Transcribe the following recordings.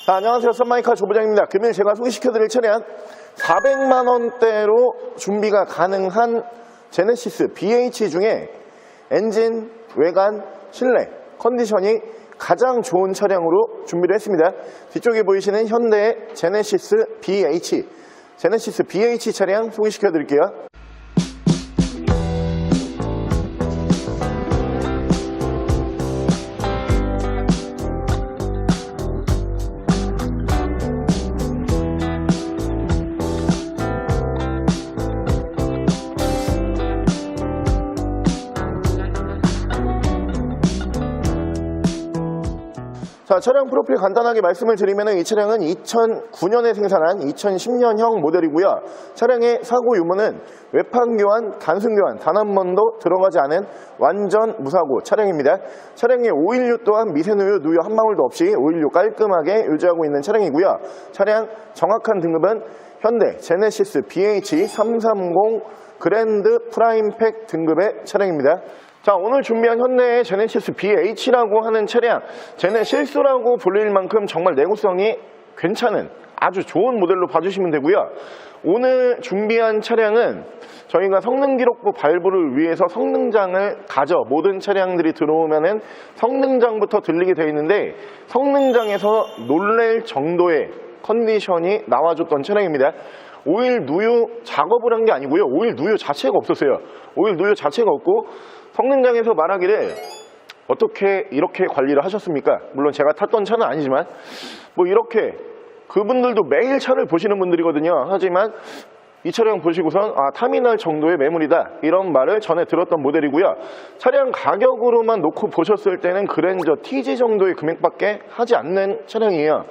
안녕하세요. 썬마이카 조부장입니다. 금일 제가 소개시켜드릴 차량 400만원대로 준비가 가능한 제네시스 BH 중에 엔진, 외관, 실내 컨디션이 가장 좋은 차량으로 준비를 했습니다. 뒤쪽에 보이시는 현대의 제네시스 BH 차량 소개시켜드릴게요. 자, 차량 프로필 간단하게 말씀을 드리면 이 차량은 2009년에 생산한 2010년형 모델이고요. 차량의 사고 유무는 외판 교환, 단순 교환 단 한 번도 들어가지 않은 완전 무사고 차량입니다. 차량의 오일류 또한 미세누유, 누유 한 방울도 없이 오일류 깔끔하게 유지하고 있는 차량이고요. 차량 정확한 등급은 현대 제네시스 BH330 그랜드 프라임팩 등급의 차량입니다. 자, 오늘 준비한 현대의 제네시스 BH라고 하는 차량, 제네실수라고 불릴 만큼 정말 내구성이 괜찮은 아주 좋은 모델로 봐주시면 되고요. 오늘 준비한 차량은 저희가 성능기록부 발부를 위해서 성능장을 가져 모든 차량들이 들어오면은 성능장부터 들리게 되어 있는데 성능장에서 놀랄 정도의 컨디션이 나와줬던 차량입니다. 오일 누유 작업을 한 게 아니고요. 오일 누유 자체가 없었어요. 오일 누유 자체가 없고 성능장에서 말하기를 어떻게 이렇게 관리를 하셨습니까? 물론 제가 탔던 차는 아니지만 뭐 이렇게 그분들도 매일 차를 보시는 분들이거든요. 하지만 이 차량 보시고선 타미널 정도의 매물이다 이런 말을 전에 들었던 모델이고요. 차량 가격으로만 놓고 보셨을 때는 그랜저 TG 정도의 금액밖에 하지 않는 차량이에요.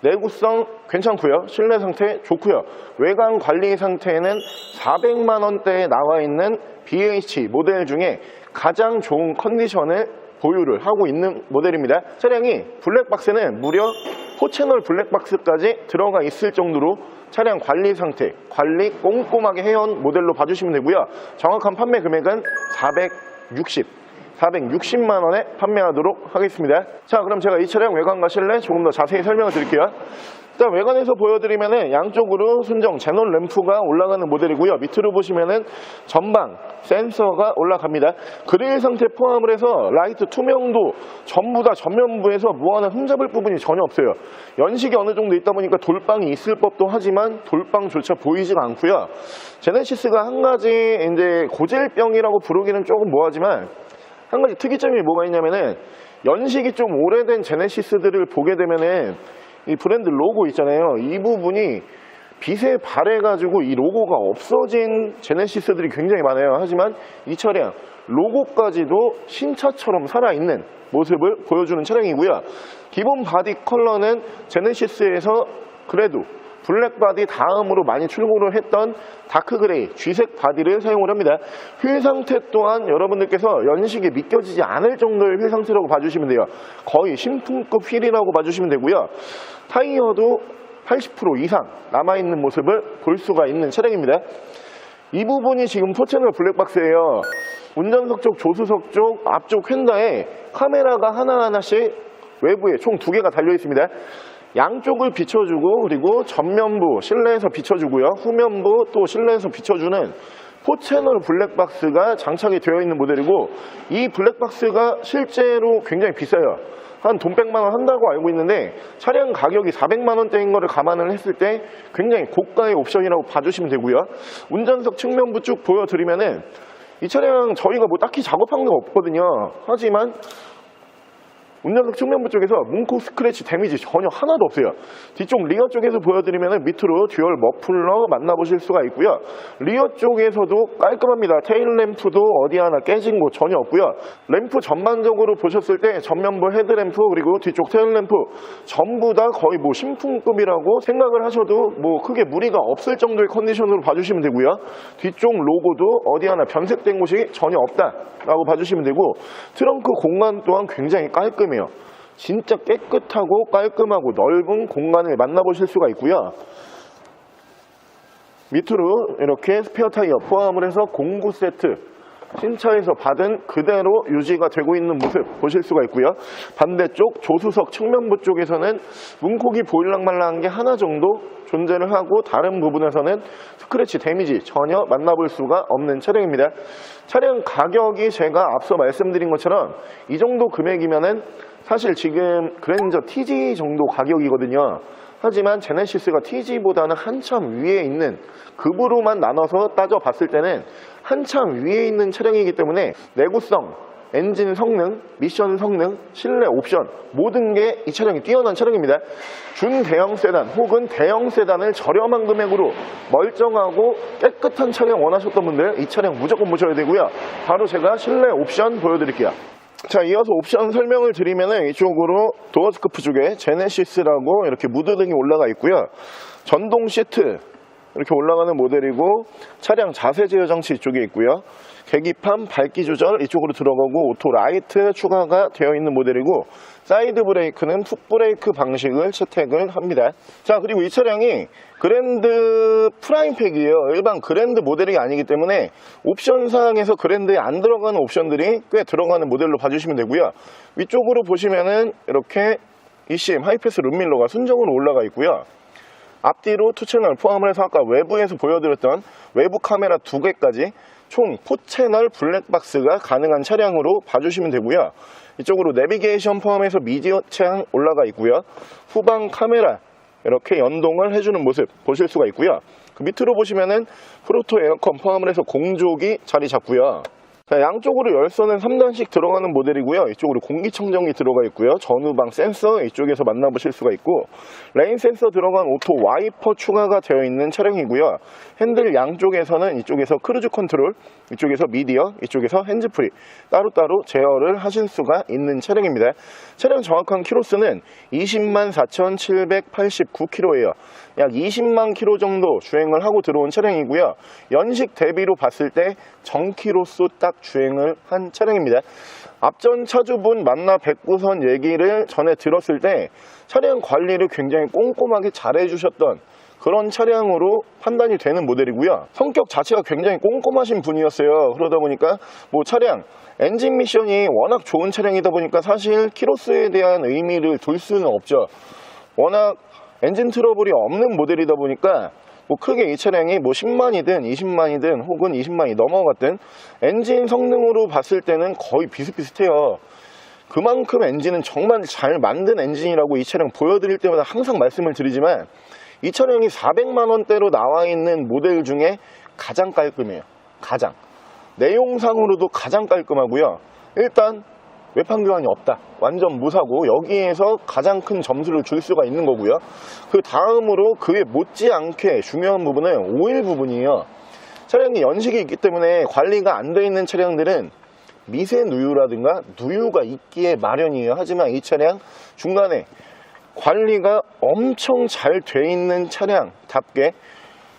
내구성 괜찮고요. 실내 상태 좋고요. 외관 관리 상태는 400만원대에 나와 있는 BH 모델 중에 가장 좋은 컨디션을 보유를 하고 있는 모델입니다. 차량이 블랙박스는 무려 4채널 블랙박스까지 들어가 있을 정도로 차량 관리 상태, 관리 꼼꼼하게 해온 모델로 봐주시면 되고요. 정확한 판매 금액은 460만원에 판매하도록 하겠습니다. 자, 그럼 제가 이 차량 외관과 실내 조금 더 자세히 설명을 드릴게요. 일단 외관에서 보여드리면은 양쪽으로 순정 제논 램프가 올라가는 모델이고요. 밑으로 보시면은 전방 센서가 올라갑니다. 그릴 상태 포함을 해서 라이트 투명도 전부 다 전면부에서 무한한 흠잡을 부분이 전혀 없어요. 연식이 어느 정도 있다 보니까 돌빵이 있을 법도 하지만 돌빵조차 보이지가 않고요. 제네시스가 한 가지 이제 고질병이라고 부르기는 조금 뭐하지만 한 가지 특이점이 뭐가 있냐면은 연식이 좀 오래된 제네시스들을 보게 되면은 이 브랜드 로고 있잖아요. 이 부분이 빛에 발해가지고 이 로고가 없어진 제네시스들이 굉장히 많아요. 하지만 이 차량 로고까지도 신차처럼 살아있는 모습을 보여주는 차량이고요. 기본 바디 컬러는 제네시스에서 그래도 블랙 바디 다음으로 많이 출고를 했던 다크 그레이, 쥐색 바디를 사용을 합니다. 휠 상태 또한 여러분들께서 연식이 믿겨지지 않을 정도의 휠 상태라고 봐주시면 돼요. 거의 신품급 휠이라고 봐주시면 되고요. 타이어도 80% 이상 남아있는 모습을 볼 수가 있는 차량입니다. 이 부분이 지금 4채널 블랙박스예요. 운전석 쪽, 조수석 쪽, 앞쪽 휀다에 카메라가 하나하나씩 외부에 총 2개가 달려있습니다. 양쪽을 비춰주고 그리고 전면부 실내에서 비춰주고요. 후면부 또 실내에서 비춰주는 4채널 블랙박스가 장착이 되어 있는 모델이고 이 블랙박스가 실제로 굉장히 비싸요. 한 돈 100만원 한다고 알고 있는데 차량 가격이 400만원대인 거를 감안을 했을 때 굉장히 고가의 옵션이라고 봐주시면 되고요. 운전석 측면부 쭉 보여드리면은 이 차량 저희가 뭐 딱히 작업한 게 없거든요. 하지만 운전석 측면부 쪽에서 문콕 스크래치 데미지 전혀 하나도 없어요. 뒤쪽 리어 쪽에서 보여드리면 밑으로 듀얼 머플러 만나보실 수가 있고요. 리어 쪽에서도 깔끔합니다. 테일 램프도 어디 하나 깨진 곳 전혀 없고요. 램프 전반적으로 보셨을 때 전면부 헤드램프 그리고 뒤쪽 테일 램프 전부 다 거의 뭐 신품급이라고 생각을 하셔도 뭐 크게 무리가 없을 정도의 컨디션으로 봐주시면 되고요. 뒤쪽 로고도 어디 하나 변색된 곳이 전혀 없다라고 봐주시면 되고 트렁크 공간 또한 굉장히 깔끔해요. 진짜 깨끗하고 깔끔하고 넓은 공간을 만나보실 수가 있고요. 밑으로 이렇게 스페어 타이어 포함을 해서 공구 세트 신차에서 받은 그대로 유지가 되고 있는 모습 보실 수가 있고요. 반대쪽 조수석 측면부 쪽에서는 문콕이 보일랑말랑한 게 하나 정도 존재를 하고 다른 부분에서는 스크래치 데미지 전혀 만나볼 수가 없는 차량입니다. 차량 가격이 제가 앞서 말씀드린 것처럼 이 정도 금액이면은 사실 지금 그랜저 TG 정도 가격이거든요. 하지만 제네시스가 TG보다는 한참 위에 있는 급으로만 나눠서 따져봤을 때는 한참 위에 있는 차량이기 때문에 내구성, 엔진 성능, 미션 성능, 실내 옵션 모든 게 이 차량이 뛰어난 차량입니다. 준대형 세단 혹은 대형 세단을 저렴한 금액으로 멀쩡하고 깨끗한 차량 원하셨던 분들 이 차량 무조건 보셔야 되고요. 바로 제가 실내 옵션 보여드릴게요. 자, 이어서 옵션 설명을 드리면 이쪽으로 도어 스크프 쪽에 제네시스라고 이렇게 무드등이 올라가 있고요. 전동 시트 이렇게 올라가는 모델이고 차량 자세 제어 장치 이쪽에 있고요. 계기판 밝기 조절 이쪽으로 들어가고 오토 라이트 추가가 되어 있는 모델이고 사이드 브레이크는 풋 브레이크 방식을 채택을 합니다. 자, 그리고 이 차량이 그랜드 프라임팩이에요. 일반 그랜드 모델이 아니기 때문에 옵션 사항에서 그랜드에 안 들어가는 옵션들이 꽤 들어가는 모델로 봐주시면 되고요. 위쪽으로 보시면은 이렇게 ECM 하이패스 룸밀러가 순정으로 올라가 있고요. 앞뒤로 2채널 포함을 해서 아까 외부에서 보여드렸던 외부 카메라 2개까지 총 4채널 블랙박스가 가능한 차량으로 봐주시면 되고요. 이쪽으로 내비게이션 포함해서 미디어 창 올라가 있고요. 후방 카메라 이렇게 연동을 해주는 모습 보실 수가 있고요. 그 밑으로 보시면은 프로토 에어컨 포함을 해서 공조기 자리 잡고요. 자, 양쪽으로 열선은 3단씩 들어가는 모델이고요. 이쪽으로 공기청정기 들어가 있고요. 전후방 센서 이쪽에서 만나보실 수가 있고 레인 센서 들어간 오토 와이퍼 추가가 되어 있는 차량이고요. 핸들 양쪽에서는 이쪽에서 크루즈 컨트롤, 이쪽에서 미디어, 이쪽에서 핸즈프리 따로따로 제어를 하실 수가 있는 차량입니다. 차량 정확한 키로수는 204,789km예요. 약 20만 km 정도 주행을 하고 들어온 차량이고요. 연식 대비로 봤을 때 정키로수 딱 주행을 한 차량입니다. 앞전 차주분 만나 뵙고선 얘기를 전에 들었을 때 차량 관리를 굉장히 꼼꼼하게 잘 해주셨던 그런 차량으로 판단이 되는 모델이고요. 성격 자체가 굉장히 꼼꼼하신 분이었어요. 그러다 보니까 뭐 차량 엔진 미션이 워낙 좋은 차량이다 보니까 사실 키로수에 대한 의미를 둘 수는 없죠. 워낙 엔진 트러블이 없는 모델이다 보니까 뭐 크게 이 차량이 뭐 10만이든 20만이든 혹은 20만이 넘어갔든 엔진 성능으로 봤을 때는 거의 비슷비슷해요. 그만큼 엔진은 정말 잘 만든 엔진이라고 이 차량 보여드릴 때마다 항상 말씀을 드리지만 이 차량이 400만원대로 나와 있는 모델 중에 가장 깔끔해요. 가장 내용상으로도 가장 깔끔하고요. 일단 외판 교환이 없다. 완전 무사고 여기에서 가장 큰 점수를 줄 수가 있는 거고요. 그 다음으로 그에 못지않게 중요한 부분은 오일 부분이에요. 차량이 연식이 있기 때문에 관리가 안 돼 있는 차량들은 미세 누유라든가 누유가 있기에 마련이에요. 하지만 이 차량 중간에 관리가 엄청 잘 돼 있는 차량답게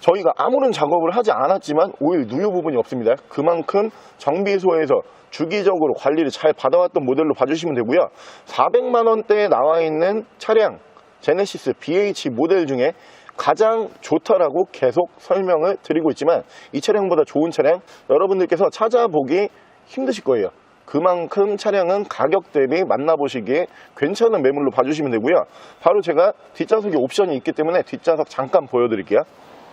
저희가 아무런 작업을 하지 않았지만 오일 누유 부분이 없습니다. 그만큼 정비소에서 주기적으로 관리를 잘 받아왔던 모델로 봐주시면 되고요. 400만원대에 나와 있는 차량 제네시스 BH 모델 중에 가장 좋다라고 계속 설명을 드리고 있지만 이 차량보다 좋은 차량 여러분들께서 찾아보기 힘드실 거예요. 그만큼 차량은 가격 대비 만나보시기에 괜찮은 매물로 봐주시면 되고요. 바로 제가 뒷좌석에 옵션이 있기 때문에 뒷좌석 잠깐 보여드릴게요.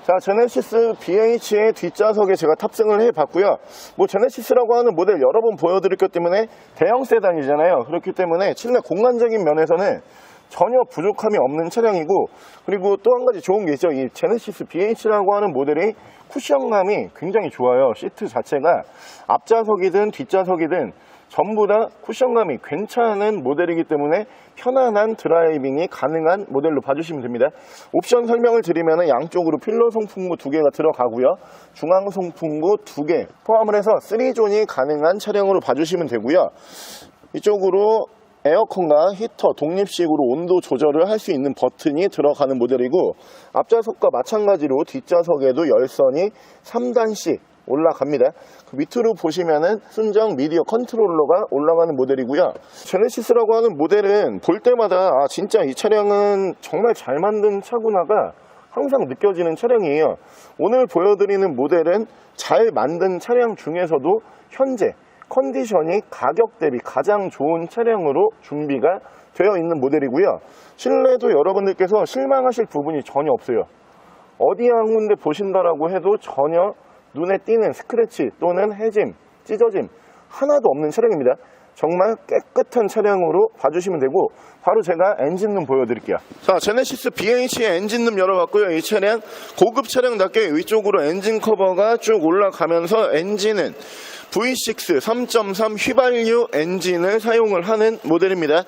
자, 제네시스 BH의 뒷좌석에 제가 탑승을 해봤고요. 뭐 제네시스라고 하는 모델 여러 번 보여드렸기 때문에 대형 세단이잖아요. 그렇기 때문에 실내 공간적인 면에서는 전혀 부족함이 없는 차량이고 그리고 또 한 가지 좋은 게 있죠. 이 제네시스 BH라고 하는 모델이 쿠션감이 굉장히 좋아요. 시트 자체가 앞좌석이든 뒷좌석이든 전부 다 쿠션감이 괜찮은 모델이기 때문에 편안한 드라이빙이 가능한 모델로 봐주시면 됩니다. 옵션 설명을 드리면 양쪽으로 필러 송풍구 2개가 들어가고요. 중앙 송풍구 2개 포함을 해서 3존이 가능한 차량으로 봐주시면 되고요. 이쪽으로 에어컨과 히터 독립식으로 온도 조절을 할 수 있는 버튼이 들어가는 모델이고 앞좌석과 마찬가지로 뒷좌석에도 열선이 3단씩 올라갑니다. 그 밑으로 보시면은 순정 미디어 컨트롤러가 올라가는 모델이고요. 제네시스라고 하는 모델은 볼 때마다 아 진짜 이 차량은 정말 잘 만든 차구나가 항상 느껴지는 차량이에요. 오늘 보여드리는 모델은 잘 만든 차량 중에서도 현재 컨디션이 가격 대비 가장 좋은 차량으로 준비가 되어 있는 모델이고요. 실내도 여러분들께서 실망하실 부분이 전혀 없어요. 어디 한 군데 보신다라고 해도 전혀 눈에 띄는 스크래치 또는 해짐, 찢어짐 하나도 없는 차량입니다. 정말 깨끗한 차량으로 봐주시면 되고, 바로 제가 엔진룸 보여드릴게요. 자, 제네시스 BH의 엔진룸 열어봤고요. 이 차량 고급 차량답게 위쪽으로 엔진 커버가 쭉 올라가면서 엔진은 V6 3.3 휘발유 엔진을 사용을 하는 모델입니다.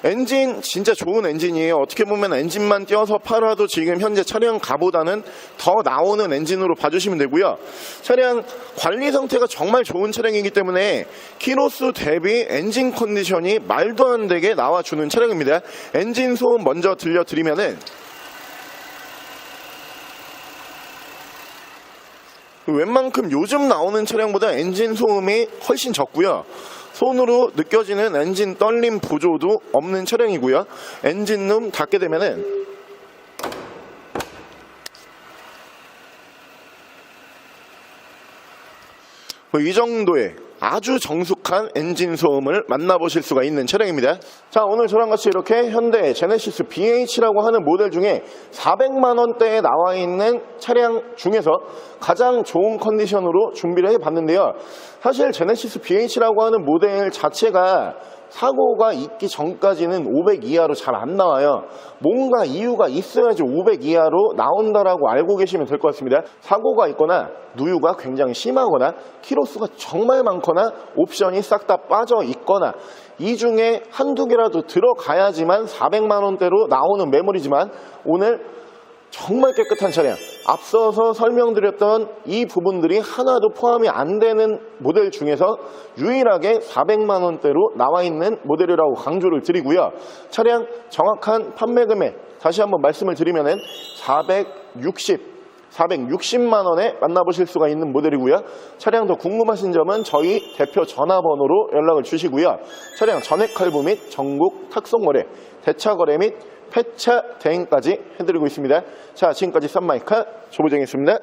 엔진 진짜 좋은 엔진이에요. 어떻게 보면 엔진만 띄어서 팔아도 지금 현재 차량 가보다는 더 나오는 엔진으로 봐주시면 되고요. 차량 관리 상태가 정말 좋은 차량이기 때문에 키로수 대비 엔진 컨디션이 말도 안 되게 나와주는 차량입니다. 엔진 소음 먼저 들려드리면은 웬만큼 요즘 나오는 차량보다 엔진 소음이 훨씬 적고요. 손으로 느껴지는 엔진 떨림 보조도 없는 차량이고요. 엔진룸 닫게 되면은 이 정도의 아주 정숙한 엔진 소음을 만나보실 수가 있는 차량입니다. 자, 오늘 저랑 같이 이렇게 현대 제네시스 BH라고 하는 모델 중에 400만원대에 나와 있는 차량 중에서 가장 좋은 컨디션으로 준비를 해봤는데요. 사실 제네시스 BH라고 하는 모델 자체가 사고가 있기 전까지는 500 이하로 잘 안 나와요. 뭔가 이유가 있어야지 500 이하로 나온다라고 알고 계시면 될 것 같습니다. 사고가 있거나 누유가 굉장히 심하거나 키로수가 정말 많거나 옵션이 싹 다 빠져 있거나 이 중에 한두 개라도 들어가야지만 400만 원대로 나오는 매물이지만, 오늘 정말 깨끗한 차량, 앞서서 설명드렸던 이 부분들이 하나도 포함이 안 되는 모델 중에서 유일하게 400만 원대로 나와 있는 모델이라고 강조를 드리고요. 차량 정확한 판매 금액 다시 한번 말씀을 드리면은 460만 원에 만나보실 수가 있는 모델이고요. 차량 더 궁금하신 점은 저희 대표 전화번호로 연락을 주시고요. 차량 전액 할부 및 전국 탁송거래, 대차거래 및 폐차 대행까지 해드리고 있습니다. 자, 지금까지 썬마이카 조보정이었습니다.